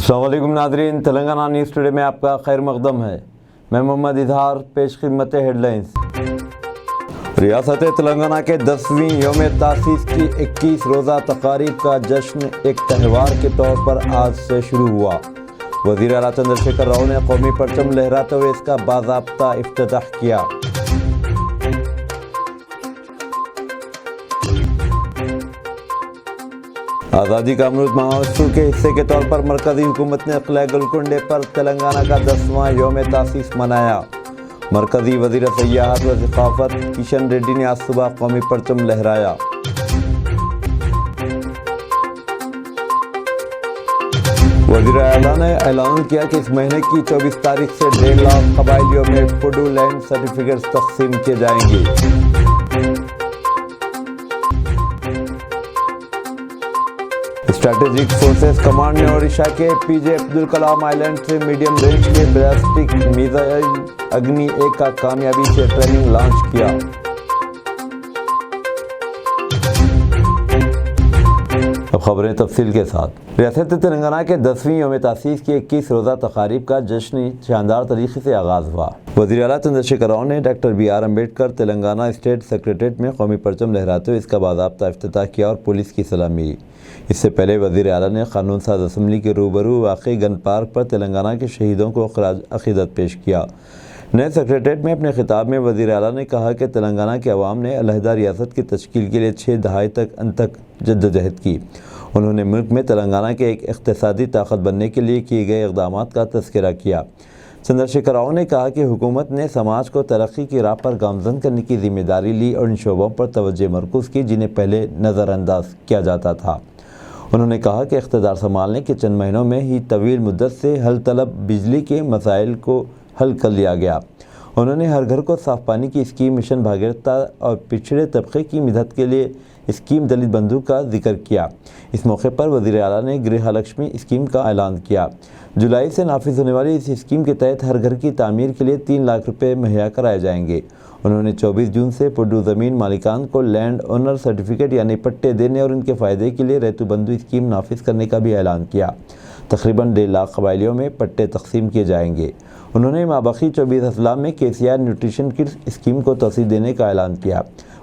السلام علیکم ناظرین، تلنگانہ نیوز ٹوڈے میں آپ کا خیر مقدم ہے۔ میں محمد اظہار، پیش خدمت ہیڈ لائنز۔ ریاست تلنگانہ کے 10ویں یوم تاسیس کی 21 روزہ تقاریب کا جشن ایک تہوار کے طور پر آج سے شروع ہوا۔ وزیر اعلیٰ چندر شیکھر راؤ نے قومی پرچم لہراتے ہوئے اس کا باضابطہ افتتاح کیا۔ آزادی کا امرت مہوتسو کے حصے کے طور پر مرکزی حکومت نے قلعہ گولکنڈے پر تلنگانہ کا 10واں یوم تاسیس منایا۔ مرکزی وزیر سیاحت و ثقافت کشن ریڈی نے آج صبح قومی پرچم لہرایا۔ وزیر اعلیٰ نے اعلان کیا کہ اس مہینے کی 24 تاریخ سے 1.5 لاکھ قبائلیوں میں فوڈو لینڈ سرٹیفکیٹس تقسیم کیے جائیں گے۔ اسٹریٹجک فورسز کمانڈ نے اوڈیشہ کے پی جے عبدالکلام آئی لینڈ سے میڈیم رینج کے بیلسٹک میزائل اگنی 1 کا کامیابی سے ٹریننگ لانچ کیا۔ اب خبریں تفصیل کے ساتھ۔ ریاست تلنگانہ کے 10ویں یوم تاسیس کی 21 روزہ تقاریب کا جشن شاندار طریقے سے آغاز ہوا۔ وزیر اعلیٰ چندر شیکھر راؤ نے doctor B R Ambedkar Telangana state secretariat میں قومی پرچم لہراتے ہوئے اس کا باضابطہ افتتاح کیا اور پولیس کی سلامی لی۔ اس سے پہلے وزیر اعلیٰ نے قانون ساز اسمبلی کے روبرو واقع گن پارک پر تلنگانہ کے شہیدوں کو خراج عقیدت پیش کیا۔ نئے سیکریٹریٹ میں اپنے خطاب میں وزیر اعلیٰ نے کہا کہ تلنگانہ کے عوام نے علیحدہ ریاست کی تشکیل کے لیے 6 دہائی تک انتھک جدوجہد کی۔ انہوں نے ملک میں تلنگانہ کے ایک اقتصادی طاقت بننے کے لیے کیے گئے اقدامات کا تذکرہ کیا۔ چندر شیکھر راؤ نے کہا کہ حکومت نے سماج کو ترقی کی راہ پر گامزن کرنے کی ذمہ داری لی اور ان شعبوں پر توجہ مرکوز کی جنہیں پہلے نظر انداز کیا جاتا تھا۔ انہوں نے کہا کہ اقتدار سنبھالنے کے چند مہینوں میں ہی طویل مدت سے حل طلب بجلی کے مسائل کو حل کر لیا گیا۔ انہوں نے ہر گھر کو صاف پانی کی اسکیم مشن بھاگیرتا اور پچھڑے طبقے کی مدد کے لیے اسکیم دلت بندھو کا ذکر کیا۔ اس موقع پر وزیر اعلیٰ نے گرہ لکشمی اسکیم کا اعلان کیا۔ جولائی سے نافذ ہونے والی اس اسکیم کے تحت ہر گھر کی تعمیر کے لیے 3 لاکھ روپے مہیا کرائے جائیں گے۔ انہوں نے 24 جون سے پڈو زمین مالکان کو لینڈ اونر سرٹیفکیٹ یعنی پٹے دینے اور ان کے فائدے کے لیے ریتو بندھو اسکیم نافذ کرنے کا بھی اعلان کیا۔ تقریباً 1.5 لاکھ قبائلیوں میں پٹے تقسیم کیے جائیں گے۔ انہوں نے مابقی 24 اضلاع میں KCR نیوٹریشن کٹس اسکیم کو توسیع دینے کا اعلان کیا۔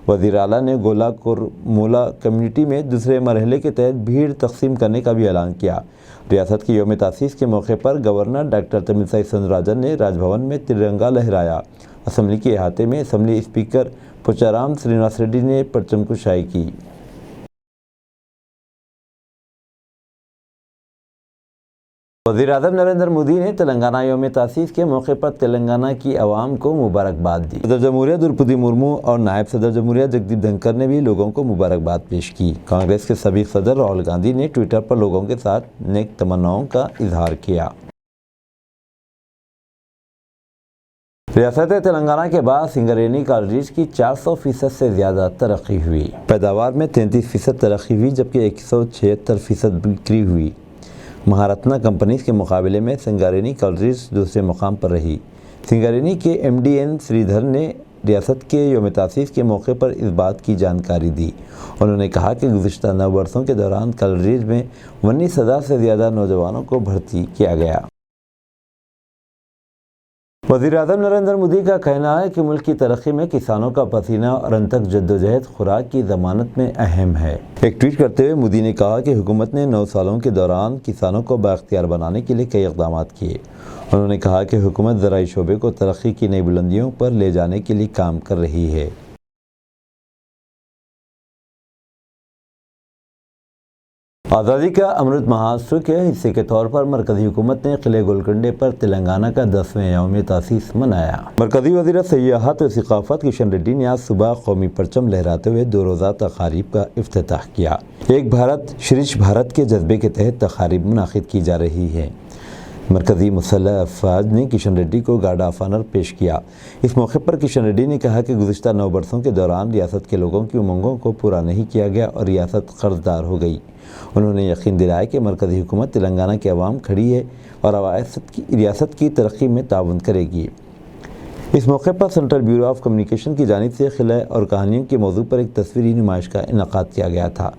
وزیر اعلیٰ نے گولا کورمولا کمیونٹی میں دوسرے مرحلے کے تحت بھیڑ تقسیم کرنے کا بھی اعلان کیا۔ ریاست کی یوم تاسیس کے موقع پر گورنر ڈاکٹر تملسائی سوندراراجن نے راج بھون میں ترنگا لہرایا۔ اسمبلی کے احاطے میں اسمبلی اسپیکر پوچارام سرینواس ریڈی نے پرچم کشائی کی۔ وزیر اعظم نریندر مودی نے تلنگانہ یوم تاسیس کے موقع پر تلنگانہ کی عوام کو مبارکباد دی۔ صدر جمہوریہ درپدی مرمو اور نائب صدر جمہوریہ جگدیپ دھنکر نے بھی لوگوں کو مبارکباد پیش کی۔ کانگریس کے سابق صدر راہل گاندھی نے ٹویٹر پر لوگوں کے ساتھ نیک تمناؤں کا اظہار کیا۔ ریاست تلنگانہ کے بعد سنگرینی کالریز کی 400% سے زیادہ ترقی ہوئی۔ پیداوار میں 33% ترقی ہوئی جبکہ 176% بکری ہوئی۔ مہارتنا کمپنیز کے مقابلے میں سنگرینی کالریز دوسرے مقام پر رہی۔ سنگرینی کے MD N سریدھر نے ریاست کے یوم تاسیس کے موقع پر اس بات کی جانکاری دی۔ انہوں نے کہا کہ گزشتہ 9 برسوں کے دوران کالریز میں 19,000 سے زیادہ نوجوانوں کو بھرتی کیا گیا۔ وزیر اعظم نریندر مودی کا کہنا ہے کہ ملک کی ترقی میں کسانوں کا پسینہ اور انتھک جدوجہد خوراک کی ضمانت میں اہم ہے۔ ایک ٹویٹ کرتے ہوئے مودی نے کہا کہ حکومت نے 9 سالوں کے دوران کسانوں کو بااختیار بنانے کے لیے کئی اقدامات کیے۔ انہوں نے کہا کہ حکومت زرعی شعبے کو ترقی کی نئی بلندیوں پر لے جانے کے لیے کام کر رہی ہے۔ آزادی کا امرت مہوتسو کے حصے کے طور پر مرکزی حکومت نے قلعہ گولکنڈے پر تلنگانہ کا 10ویں یوم تاسیس منایا۔ مرکزی وزیر سیاحت و ثقافت کشن ریڈی نے آج صبح قومی پرچم لہراتے ہوئے 2 روزہ تقاریب کا افتتاح کیا۔ ایک بھارت شریشٹھ بھارت کے جذبے کے تحت تقاریب منعقد کی جا رہی ہے۔ مرکزی مسلح افواج نے کشن ریڈی کو گارڈ آف آنر پیش کیا۔ اس موقع پر کشن ریڈی نے کہا کہ گزشتہ 9 برسوں کے دوران ریاست کے لوگوں کی امنگوں کو پورا نہیں کیا گیا اور ریاست قرض دار ہو گئی۔ انہوں نے یقین دلایا کہ مرکزی حکومت تلنگانہ کے عوام کھڑی ہے اور ریاست کی ترقی میں تعاون کرے گی۔ اس موقع پر سینٹرل بیورو آف کمیونیکیشن کی جانب سے قلعہ اور کہانیوں کے موضوع پر ایک تصویری نمائش کا انعقاد کیا گیا تھا۔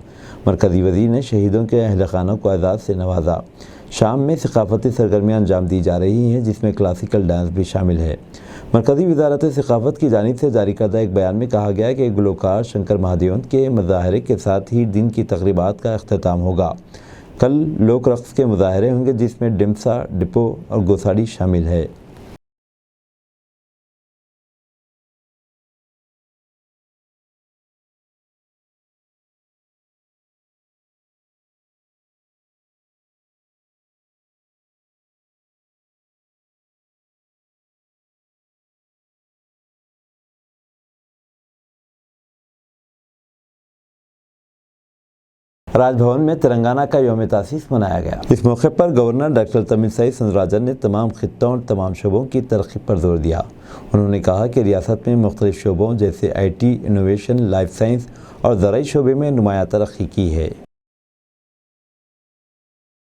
مرکزی وزیر نے شہیدوں کے اہل خانوں کو اعزاز سے نوازا۔ شام میں ثقافتی سرگرمیاں انجام دی جا رہی ہیں جس میں کلاسیکل ڈانس بھی شامل ہے۔ مرکزی وزارت ثقافت کی جانب سے جاری کردہ ایک بیان میں کہا گیا کہ گلوکار شنکر مہادیون کے مظاہرے کے ساتھ ہی دن کی تقریبات کا اختتام ہوگا۔ کل لوک رقص کے مظاہرے ہوں گے جس میں ڈمسا، ڈپو اور گوساڑی شامل ہے۔ راج بھون میں تلنگانہ کا یوم تاسیس منایا گیا۔ اس موقع پر گورنر ڈاکٹر تملسائی سوندراراجن نے تمام خطوں اور تمام شعبوں کی ترقی پر زور دیا۔ انہوں نے کہا کہ ریاست میں مختلف شعبوں جیسے I T, innovation, life science اور زرعی شعبے میں نمایاں ترقی کی ہے۔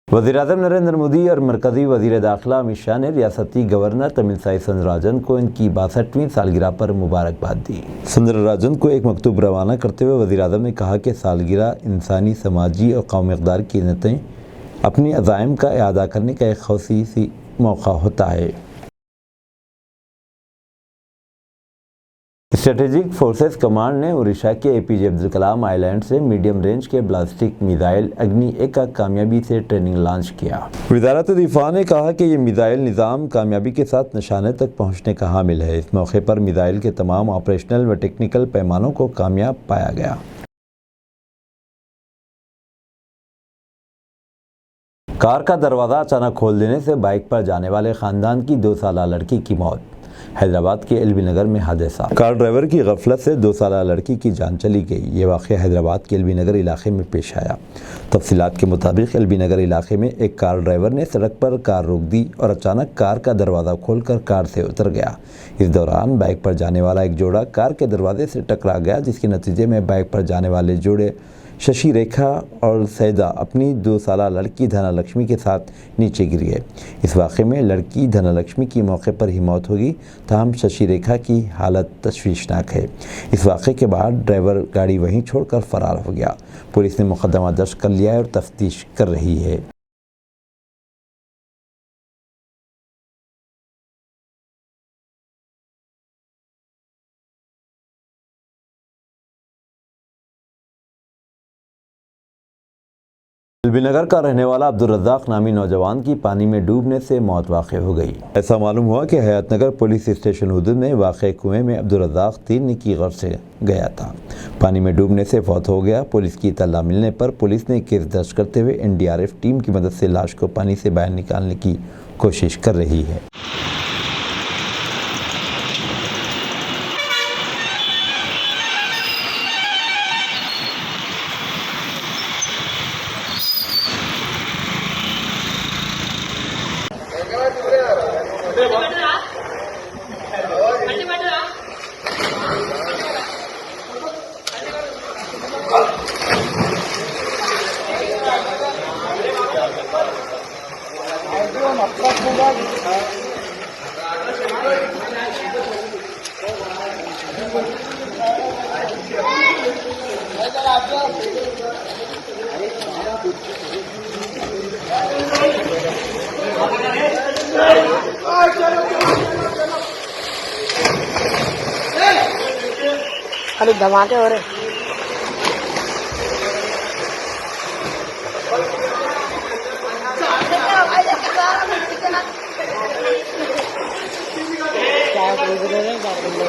وزیراعظم نریندر مودی اور مرکزی وزیر داخلہ امت شاہ نے ریاستی گورنر تملسائی سوندراراجن کو ان کی 62ویں سالگرہ پر مبارکباد دی۔ سوندراراجن کو ایک مکتوب روانہ کرتے ہوئے وزیراعظم نے کہا کہ سالگرہ انسانی، سماجی اور قومی اقدار کی نیتیں اپنی عزائم کا اعادہ کرنے کا ایک خصوصی موقع ہوتا ہے۔ اسٹریٹجک فورسز کمانڈ نے اڈیشہ کے اے پی جے عبدالکلام آئی لینڈ سے میڈیم رینج کے بلاسٹک میزائل اگنی ایک کا کامیابی سے ٹریننگ لانچ کیا۔ وزارت دفاع نے کہا کہ یہ میزائل نظام کامیابی کے ساتھ نشانے تک پہنچنے کا حامل ہے۔ اس موقع پر میزائل کے تمام آپریشنل و ٹیکنیکل پیمانوں کو کامیاب پایا گیا۔ کار کا دروازہ اچانک کھول دینے سے بائک پر جانے والے خاندان کی 2 سالہ لڑکی کی موت۔ حیدرآباد کے ایل بی نگر میں حادثہ۔ کار ڈرائیور کی غفلت سے 2 سالہ لڑکی کی جان چلی گئی۔ یہ واقعہ حیدرآباد کے ایل بی نگر علاقے میں پیش آیا۔ تفصیلات کے مطابق ایل بی نگر علاقے میں ایک کار ڈرائیور نے سڑک پر کار روک دی اور اچانک کار کا دروازہ کھول کر کار سے اتر گیا۔ اس دوران بائک پر جانے والا ایک جوڑا کار کے دروازے سے ٹکرا گیا جس کے نتیجے میں بائک پر جانے والے جوڑے ششی ریکھا اور سیدہ اپنی 2 سالہ لڑکی دھنا لکشمی کے ساتھ نیچے گر گئے۔ اس واقعے میں لڑکی دھنا لکشمی کی موقع پر ہی موت ہوگی، تاہم ششی ریکھا کی حالت تشویشناک ہے۔ اس واقعے کے بعد ڈرائیور گاڑی وہیں چھوڑ کر فرار ہو گیا۔ پولیس نے مقدمہ درج کر لیا ہے اور تفتیش کر رہی ہے۔ ایل بی نگر کا رہنے والا عبدالرزاق نامی نوجوان کی پانی میں ڈوبنے سے موت واقع ہو گئی۔ ایسا معلوم ہوا کہ حیات نگر پولیس اسٹیشن حدود میں واقع کنویں میں عبدالرزاق تیرنے کی غرض سے گیا تھا، پانی میں ڈوبنے سے فوت ہو گیا۔ پولیس کی اطلاع ملنے پر پولیس نے کیس درج کرتے ہوئے NDRF ٹیم کی مدد سے لاش کو پانی سے باہر نکالنے کی کوشش کر رہی ہے۔ खाली धमाके हो रहे।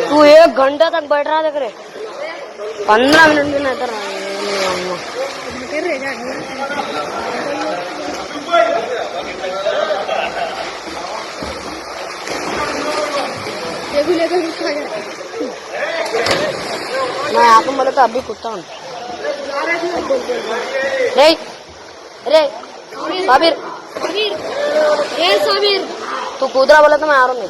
तू 1 घंटा तक बैठ रहा देख रहे, 15 मिनट में नहीं कर मैं आपको बोला था अभी कुत्ता हूँ। रे रे साबिर, ये साबिर तू कूद रहा बोला था, मैं आ रहा हूँ।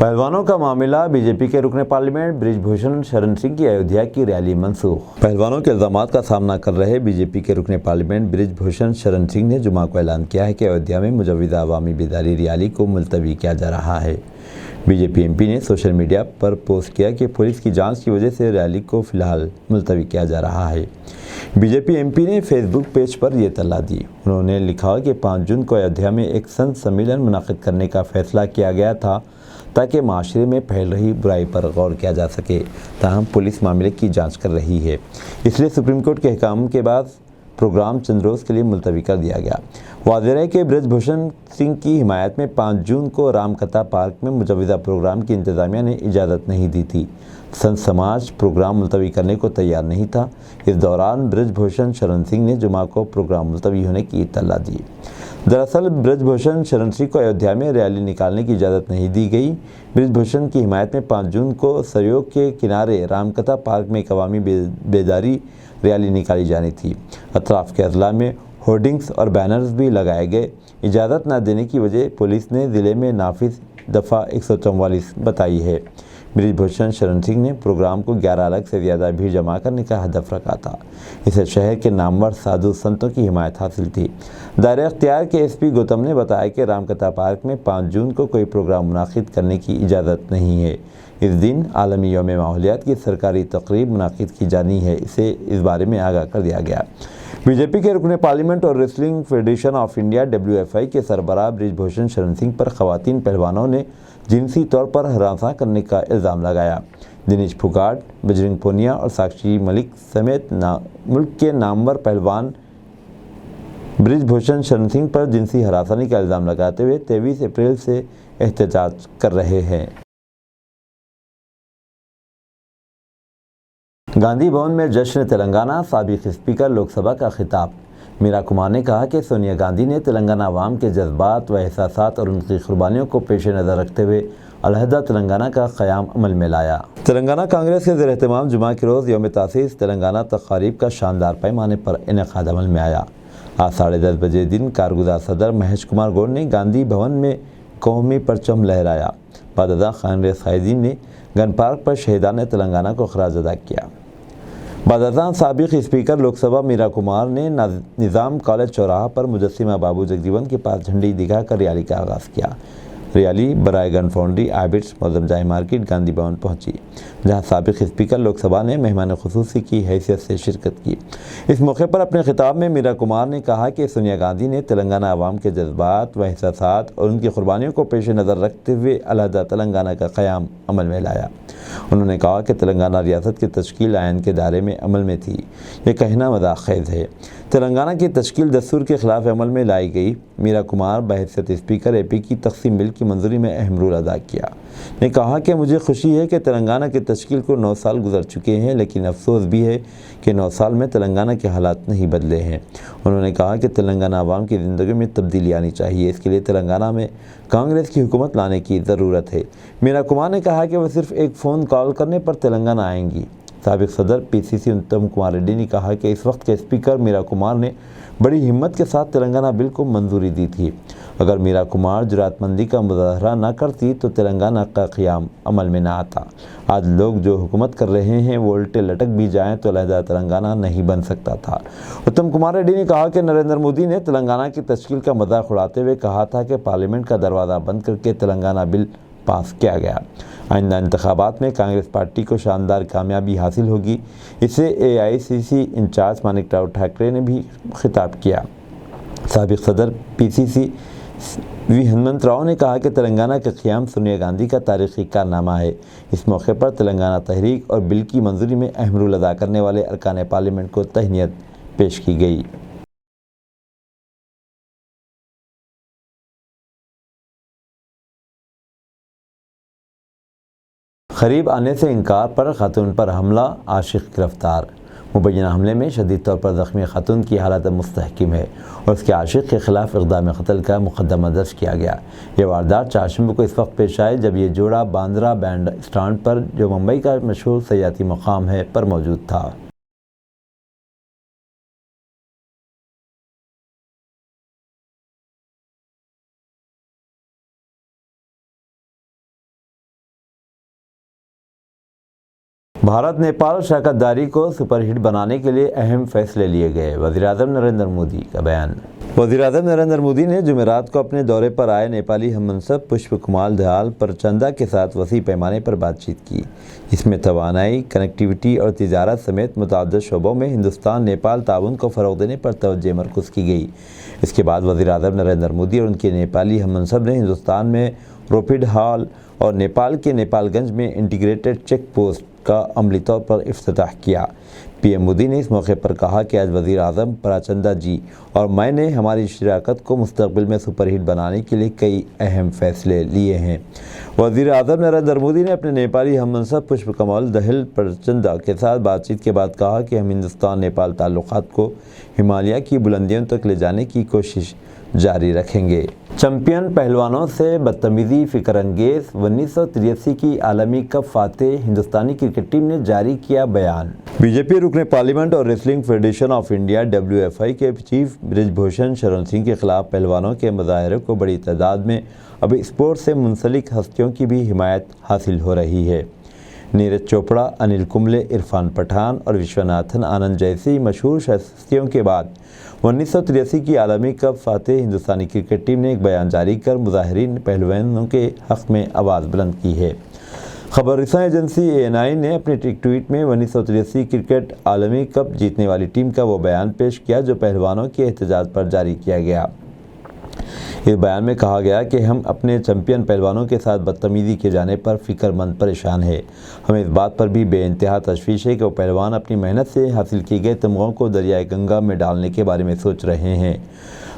पहलवानों का मामला, बीजेपी के रुकने पार्लियामेंट बृजभूषण शरण सिंह की अयोध्या की रैली मनसूख। पहलवानों के इल्जामात का सामना कर रहे बीजेपी के रुकने पार्लियामेंट बृजभूषण शरण सिंह ने जुमा को ऐलान किया है कि अयोध्या में मुजव्विदा अवामी बेदारी रैली को मुलतवी किया जा रहा है। बीजेपी एमपी ने सोशल मीडिया पर पोस्ट किया कि पुलिस की जांच की वजह से रैली को फिलहाल मुलतवी किया जा रहा है। बीजेपी एमपी ने फेसबुक पेज पर यह इत्तला दी। उन्होंने लिखा कि 5 जून को अयोध्या में एक संत सम्मेलन मुनाकिद करने का फैसला किया गया था ताकि माशरे में फैल रही बुराई पर गौर किया जा सके। ताहम पुलिस मामले की जांच कर रही है, इसलिए सुप्रीम कोर्ट के अहकाम के बाद प्रोग्राम चंद रोज़ के लिए मुलतवी कर दिया गया। वाज़ेह है कि बृजभूषण सिंह की हिमायत में 5 जून को रामकथा पार्क में मुजव्विदा प्रोग्राम की इंतज़ामिया ने इजाज़त नहीं दी थी। संत समाज प्रोग्राम मुलतवी करने को तैयार नहीं था। इस दौरान बृजभूषण शरण सिंह ने जुमा को प्रोग्राम मुलतवी होने की इत्तला दी। दरअसल बृजभूषण शरण सिंह को अयोध्या में रैली निकालने की इजाज़त नहीं दी गई। बृजभूषण की हिमायत में 5 जून को सरयोग के किनारे रामकथा पार्क में एक अवामी बेदारी रैली निकाली जानी थी। अतराफ के अजला में होर्डिंग्स और बैनर्स भी लगाए गए। इजाज़त न देने की वजह पुलिस ने ज़िले में नाफिज दफ़ा 144 बताई है। बृजभूषण शरण सिंह ने प्रोग्राम को 11 लाख से ज़्यादा भीड़ जमा करने का हदफ रखा था। इसे शहर के नामवर साधु संतों की हिमायत हासिल थी। दायरे इख्तियार के एसपी गौतम ने बताया कि रामकथा पार्क में 5 जून को कोई प्रोग्राम मुनाकिद करने की इजाज़त नहीं है। इस दिन आलमी यौम माहौलियात की सरकारी तकरीब मुनाकिद की जानी है, इसे इस बारे में आगाह कर दिया गया। बीजेपी के रुकने पार्लियामेंट और wrestling federation of India WFI के सरबराह बृजभूषण शरण सिंह पर खवातीन पहलवानों ने जिनसी तौर पर हरासा करने का इल्ज़ाम लगाया। दिनेश फोगाट, बजरंग पूनिया और साक्षी मलिक समेत मुल्क के नामवर पहलवान बृजभूषण शरण सिंह पर जिनसी हरासनी का इल्ज़ाम लगाते हुए 23 अप्रैल से एहतजाज कर रहे हैं। गांधी भवन में जश्न तेलंगाना, साबिक स्पीकर लोकसभा का खिताब। मीरा कुमार ने कहा कि सोनिया गांधी ने तेलंगाना अवाम के जज्बात व एहसासात और उनकी कुर्बानियों को पेश नज़र रखते हुए अलहदा तेलंगाना का क़याम अमल में लाया। तेलंगाना कांग्रेस के ज़ेर-ए-एहतमाम जुमा के रोज़ यौम तासीस तेलंगाना तक़रीब का शानदार पैमाने पर इनेकाद अमल में आया। आज 10:30 बजे दिन कारगुजार सदर महेश कुमार गौड़ ने गांधी भवन में कौमी परचम लहराया। बाद कांग्रेस कायदीन ने गन पार्क पर शहीदान तेलंगाना को खराज अदा किया। बाद साबिक स्पीकर लोकसभा मीरा कुमार ने निज़ाम कॉलेज चौराहा पर मुजस्सिमा बाबू जगजीवन के पास झंडी दिखाकर रैली का आगाज़ किया। रैली बरायगन फाउंड्री, आबिड्स, मौजम जाए मार्केट, गांधी भवन पहुंची, जहां साबिक स्पीकर लोकसभा ने मेहमान खुसूसी की हैसियत से शिरकत की। इस मौके पर अपने खिताब में मीरा कुमार ने कहा कि सोनिया गांधी ने तेलंगाना अवाम के जज्बात व एहसासात और उनकी कुर्बानियों को पेश नज़र रखते हुए अलहदा तेलंगाना का क़याम अमल में लाया। उन्होंने कहा कि तेलंगाना रियासत की तश्कील आयन के दायरे में अमल में थी। ये कहना मज़ाक खेज़ है। तेलंगाना की तश्कील दस्तूर के ख़िलाफ़ अमल में लाई गई। मीरा कुमार बहैसियत स्पीकर AP की तक़सीम बिल की मंजूरी में अहम रोल अदा किया। ने कहा कि मुझे खुशी है कि तेलंगाना की तश्कील को 9 साल गुजर चुके हैं, लेकिन अफसोस भी है कि 9 साल में तेलंगाना के हालात नहीं बदले हैं। उन्होंने कहा कि तेलंगाना अवाम की ज़िंदगी में तब्दीली आनी चाहिए, इसके लिए तेलंगाना में कांग्रेस की हुकूमत लाने की ज़रूरत है। मीरा कुमार ने कहा कि वह सिर्फ एक फ़ोन कॉल करने पर तेलंगाना आएंगी। साबिक सदर PCC उत्तम कुमार रेड्डी ने कहा कि इस वक्त के स्पीकर मीरा कुमार ने बड़ी हिम्मत के साथ तेलंगाना बिल को मंजूरी दी थी। अगर मीरा कुमार जुरातमंदी का मुजाहरा न करती तो तेलंगाना का क़याम अमल में न आता। आज लोग जो हुकूमत कर रहे हैं वो उल्टे लटक भी जाएं तो अलहदा तेलंगाना नहीं बन सकता था। उत्तम कुमार रेड्डी ने कहा कि नरेंद्र मोदी ने तेलंगाना की तश्कील का मजाक उड़ाते हुए कहा था कि पार्लियामेंट का दरवाज़ा बंद करके तेलंगाना बिल पास किया गया। आइंदा इंतखाबात में कांग्रेस पार्टी को शानदार कामयाबी हासिल होगी। इसे AICC इंचार्ज मानिक राव ठाकरे ने भी खिताब किया। साबिक सदर PCC V हनुमंत राव ने कहा कि तेलंगाना का क़याम सोनिया गांधी का तारीख़ी कारनामा है। इस मौके पर तेलंगाना तहरीक और बिल की मंजूरी में अहम रोल अदा करने वाले अरकान पार्लियामेंट को तहनीत पेश की गई। करीब आने से इनकार पर खातून पर हमला, आशिक गिरफ्तार। मुबैना हमले में शदीद तौर पर ज़ख्मी खातून की हालत मुस्तहकिम है और उसके आशिक के ख़िलाफ़ इक़दाम क़त्ल का मुक़दमा दर्ज किया गया। ये वारदात चारशंबे को इस वक्त पेश आए जब ये जोड़ा बांद्रा बैंड स्टैंड पर, जो मुंबई का मशहूर सयाती मकाम है, पर मौजूद था। भारत नेपाल शराकत दारी को सुपरहिट बनाने के लिए अहम फैसले लिए गए, वज़ीर-ए-आज़म नरेंद्र मोदी का बयान। वज़ीर-ए-आज़म नरेंद्र मोदी ने जुमेरात को अपने दौरे पर आए नेपाली हममंसब पुष्पकमल दयाल प्रचंडा के साथ वसी पैमाने पर बातचीत की। इसमें तवानाई, कनेक्टिविटी और तिजारत समेत मुतअद्दिद शोबों में हिंदुस्तान नेपाल ताउन को फ़रोग़ देने पर तवज्जो मरकूज़ की गई। इसके बाद वज़ीर-ए-आज़म नरेंद्र मोदी और उनके नेपाली हममंसब ने हिंदुस्तान में रॉपिड हॉल और नेपाल के नेपालगंज में इंटीग्रेटेड चेक पोस्ट का अमली तौर पर इफ्तिताह किया। पीएम मोदी ने इस मौके पर कहा कि आज वज़ीर-ए-आज़म प्रचंडा जी और मैंने हमारी शराकत को मुस्तक़बिल में सुपरहिट बनाने के लिए कई अहम फैसले लिए हैं। वज़ीर-ए-आज़म नरेंद्र मोदी ने अपने नेपाली हममंसब पुष्पकमल दयाल प्रचंडा के साथ बातचीत के बाद कहा कि हम हिंदुस्तान नेपाल ताल्लुकात को हिमालय की बुलंदियों तक ले जाने की कोशिश जारी रखेंगे। चैंपियन पहलवानों से बदतमीज़ी फ़िक्रअंगेज़, 1983 की आलमी कप फ़ातेह हिंदुस्तानी क्रिकेट टीम ने जारी किया बयान। बीजेपी रुकने पार्लियामेंट और wrestling federation of India WFI के चीफ बृजभूषण शरण सिंह के खिलाफ पहलवानों के मुजाहरे को बड़ी तादाद में अब स्पोर्ट्स से मुंसलिक हस्तियों की भी हिमायत हासिल हो रही है। नीरज चोपड़ा, अनिल कुंबले, इरफान पठान और विश्वनाथन आनंद जैसी मशहूर हस्तियों के बाद 1983 की आलमी कप फ़ातेह हिंदुस्तानी क्रिकेट टीम ने एक बयान जारी कर मुजाहिरीन पहलवानों के हक़ में आवाज़ बुलंद की है। खबर रसां एजेंसी ANI ने अपने एक ट्वीट में 1983 क्रिकेट आलमी कप जीतने वाली टीम का वो बयान पेश किया जो पहलवानों के एहतजाज पर जारी किया गया। इस बयान में कहा गया कि हम अपने चैंपियन पहलवानों के साथ बदतमीज़ी किए जाने पर फ़िक्रमंद परेशान है। हमें इस बात पर भी बेइंतहा तशवीश है कि वो पहलवान अपनी मेहनत से हासिल किए गए तमग़ों को दरियाए गंगा में डालने के बारे में सोच रहे हैं।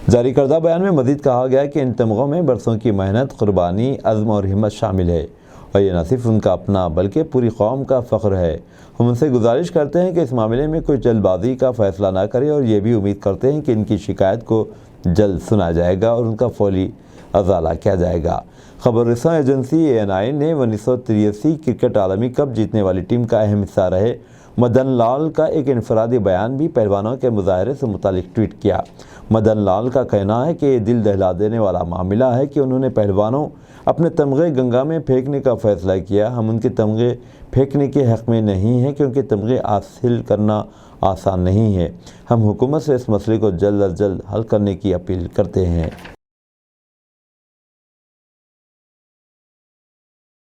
जारी करदा बयान में मज़ीद कहा गया कि इन तमग़ों में बरसों की मेहनत, क़ुरबानी, अज़्म और हिम्मत शामिल है और ये न सिर्फ उनका अपना बल्कि पूरी कौम का फ़ख्र है। हम उनसे गुजारिश करते हैं कि इस मामले में कोई जल्दबाजी का फ़ैसला ना करें और ये भी उम्मीद करते हैं कि इनकी शिकायत को जल्द सुना जाएगा और उनका फौरी अज़ाला किया जाएगा। खबर रसां एजेंसी ANI ने 1983 क्रिकेट आलमी कप जीतने वाली टीम का अहम हिस्सा रहे मदन लाल का एक इनफरादी बयान भी पहलवानों के मुजाहरे से मुतालिक ट्वीट किया। मदन लाल का कहना है कि ये दिल दहला देने वाला मामला है कि उन्होंने पहलवानों अपने तमग़े गंगा में फेंकने का फ़ैसला किया। हम उनके तमग़े फेंकने के हक़ में नहीं हैं क्योंकि तमग़े हासिल करना आसान नहीं है। हम हुकूमत से इस मसले को जल्द अज जल्द हल करने की अपील करते हैं।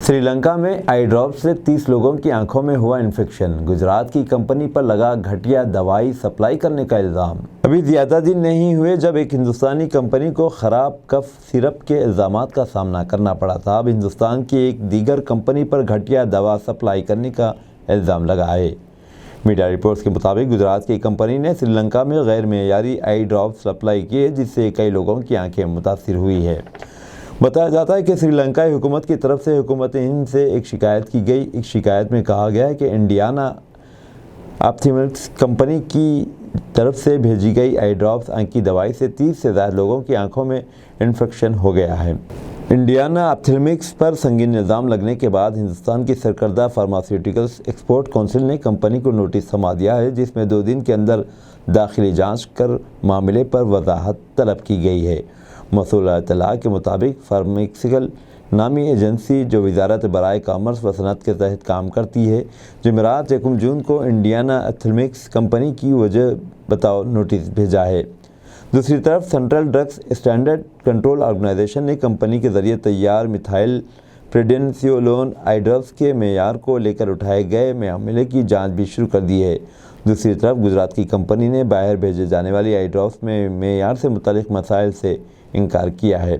श्रीलंका में आई ड्रॉप से 30 लोगों की आंखों में हुआ इन्फेक्शन। गुजरात की कंपनी पर लगा घटिया दवाई सप्लाई करने का इल्ज़ाम। अभी ज़्यादा दिन नहीं हुए जब एक हिंदुस्तानी कंपनी को ख़राब कफ सिरप के इल्ज़ामात का सामना करना पड़ा था। अब हिंदुस्तान की एक दीगर कंपनी पर घटिया दवा सप्लाई करने का इल्ज़ाम लगा है। मीडिया रिपोर्ट्स के मुताबिक गुजरात की कंपनी ने श्रीलंका में गैर मेयारी आई ड्रॉप सप्लाई किए जिससे कई लोगों की आंखें मुतासिर हुई है। बताया जाता है कि श्रीलंकाई हुकूमत की तरफ से हुकूमत हिंद से एक शिकायत की गई। एक शिकायत में कहा गया है कि इंडियाना ऑप्थिमल्स कंपनी की तरफ से भेजी गई आई ड्रॉप्स आँख की दवाई से 30 से ज़्यादा लोगों की आंखों में इन्फेक्शन हो गया है। इंडियाना ऑप्थिमिक्स पर संगीन इल्ज़ाम लगने के बाद हिंदुस्तान की सरकर्दा फार्मास्यूटिकल्स एक्सपोर्ट काउंसिल ने कंपनी को नोटिस थमा दिया है जिसमें 2 दिन के अंदर दाखिली जांच कर मामले पर वजाहत तलब की गई है। मसूल इत्तला के मुताबिक फार्मास्यूटिकल नामी एजेंसी जो वजारत बराए कामर्स व सनत के तहत काम करती है, जुमेरात 1 जून को इंडियाना ऑप्थिमिक्स कंपनी की वजह बताओ नोटिस भेजा है। दूसरी तरफ central drugs standard control organisation ने कंपनी के ज़रिए तैयार मिथाइल प्रेडेंसियोलोन आई ड्रग्स के मेयार को लेकर उठाए गए मामले की जांच भी शुरू कर दी है। दूसरी तरफ गुजरात की कंपनी ने बाहर भेजे जाने वाली आई ड्रग्स में मेयार से मुतालिक मसाइल से इनकार किया है।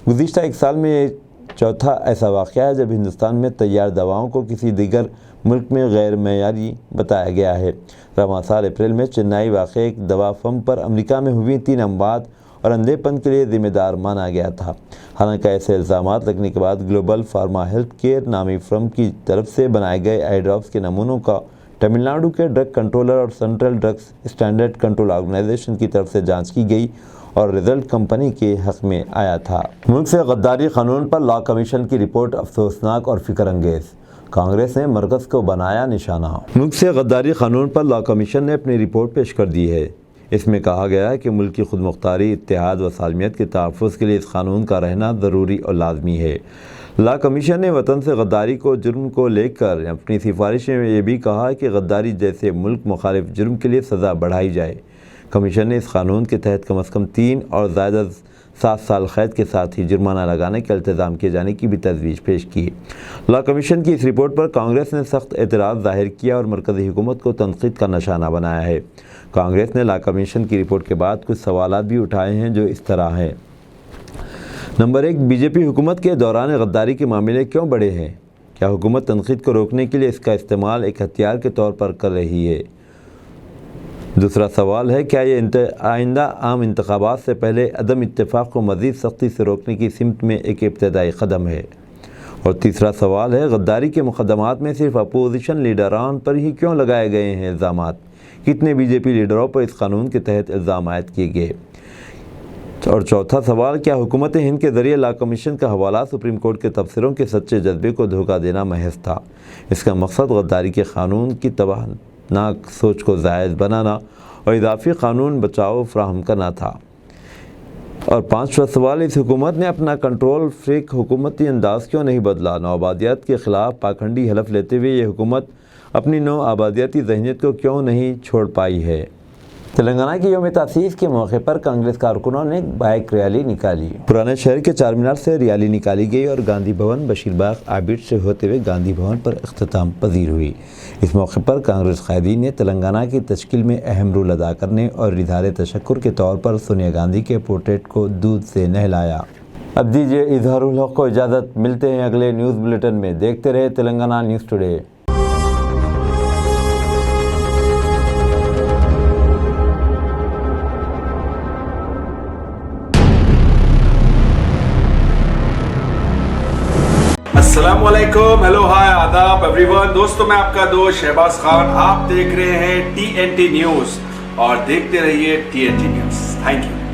गुज़िश्ता 1 साल में ये चौथा ऐसा वाक़या है जब हिंदुस्तान में तैयार दवाओं को किसी दीगर मुल्क में गैर मेयारी बताया गया है। रवां साल अप्रैल में चेन्नई वाक़े एक दवा फर्म पर अमेरिका में हुई 3 अमवात और अंधेपन के लिए ज़िम्मेदार माना गया था। हालांकि ऐसे इल्ज़ामात लगने के बाद ग्लोबल फार्मा हेल्थ केयर नामी फर्म की तरफ से बनाए गए आई ड्रॉप्स के नमूनों का तमिलनाडु के ड्रग कंट्रोलर और central drugs standard control organisation की तरफ से जांच की गई और रिजल्ट कंपनी के हक़ में आया था। मुल्क से गद्दारी कानून पर लॉ कमीशन की रिपोर्ट अफसोसनाक और फिक्रअंगेज़। कांग्रेस ने मरकज़ को बनाया निशाना। मुल्क से गद्दारी कानून पर लॉ कमीशन ने अपनी रिपोर्ट पेश कर दी है। इसमें कहा गया है कि मुल्क की खुद मुख्तारी, इत्तेहाद व सालमियत के तहफ़्फ़ुज़ के लिए इस कानून का रहना ज़रूरी और लाजमी है। لا کمیشن نے وطن سے غداری کو جرم کو لے کر اپنی سفارشیں میں یہ بھی کہا کہ غداری جیسے ملک مخالف جرم کے لیے سزا بڑھائی جائے۔ کمیشن نے اس قانون کے تحت کم از کم 3 اور زائد از 7 سال قید کے ساتھ ہی جرمانہ لگانے کا التزام کیے جانے کی بھی تجویز پیش کی۔ لا کمیشن کی اس رپورٹ پر کانگریس نے سخت اعتراض ظاہر کیا اور مرکزی حکومت کو تنقید کا نشانہ بنایا ہے۔ کانگریس نے لا کمیشن کی رپورٹ کے بعد کچھ سوالات بھی اٹھائے ہیں جو اس طرح ہیں۔ نمبر 1، بی جے پی حکومت کے دوران غداری کے معاملے کیوں بڑھے ہیں؟ کیا حکومت تنقید کو روکنے کے لیے اس کا استعمال ایک ہتھیار کے طور پر کر رہی ہے؟ دوسرا سوال ہے، کیا یہ آئندہ عام انتخابات سے پہلے عدم اتفاق کو مزید سختی سے روکنے کی سمت میں ایک ابتدائی قدم ہے؟ اور تیسرا سوال ہے، غداری کے مقدمات میں صرف اپوزیشن لیڈران پر ہی کیوں لگائے گئے ہیں الزامات؟ کتنے بی جے پی لیڈروں پر اس قانون کے تحت الزام عائد کیے گئے؟ اور چوتھا سوال، کیا حکومت ہند کے ذریعے لا کمیشن کا حوالہ سپریم کورٹ کے تبصروں کے سچے جذبے کو دھوکہ دینا محض تھا؟ اس کا مقصد غداری کے قانون کی تباہناک سوچ کو زائد بنانا اور اضافی قانون بچاؤ فراہم کرنا تھا۔ اور پانچواں سوال، اس حکومت نے اپنا کنٹرول فریک حکومتی انداز کیوں نہیں بدلا؟ نو آبادیات کے خلاف پاکھنڈی حلف لیتے ہوئے یہ حکومت اپنی نو آبادیاتی ذہنیت کو کیوں نہیں چھوڑ پائی ہے؟ تلنگانہ کی یوم تاسیس کے موقع پر کانگریس کارکنوں نے بائک ریلی نکالی۔ پرانے شہر کے چار مینار سے ریلی نکالی گئی اور گاندھی بھون بشیر باغ آبٹ سے ہوتے ہوئے گاندھی بھون پر اختتام پذیر ہوئی۔ اس موقع پر کانگریس قائدین نے تلنگانہ کی تشکیل میں اہم رول ادا کرنے اور اظہار تشکر کے طور پر سونیا گاندھی کے پورٹریٹ کو دودھ سے نہلایا۔ اب دیجیے اظہار الحق کو اجازت، ملتے ہیں اگلے نیوز بلیٹن میں۔ دیکھتے رہے تلنگانہ نیوز ٹوڈے۔ السلام علیکم، ہیلو، ہائے، آداب ایوری ون۔ دوستو، میں آپ کا دوست شہباز خان، آپ دیکھ رہے ہیں TNT نیوز اور دیکھتے رہیے TNT نیوز۔ Thank you.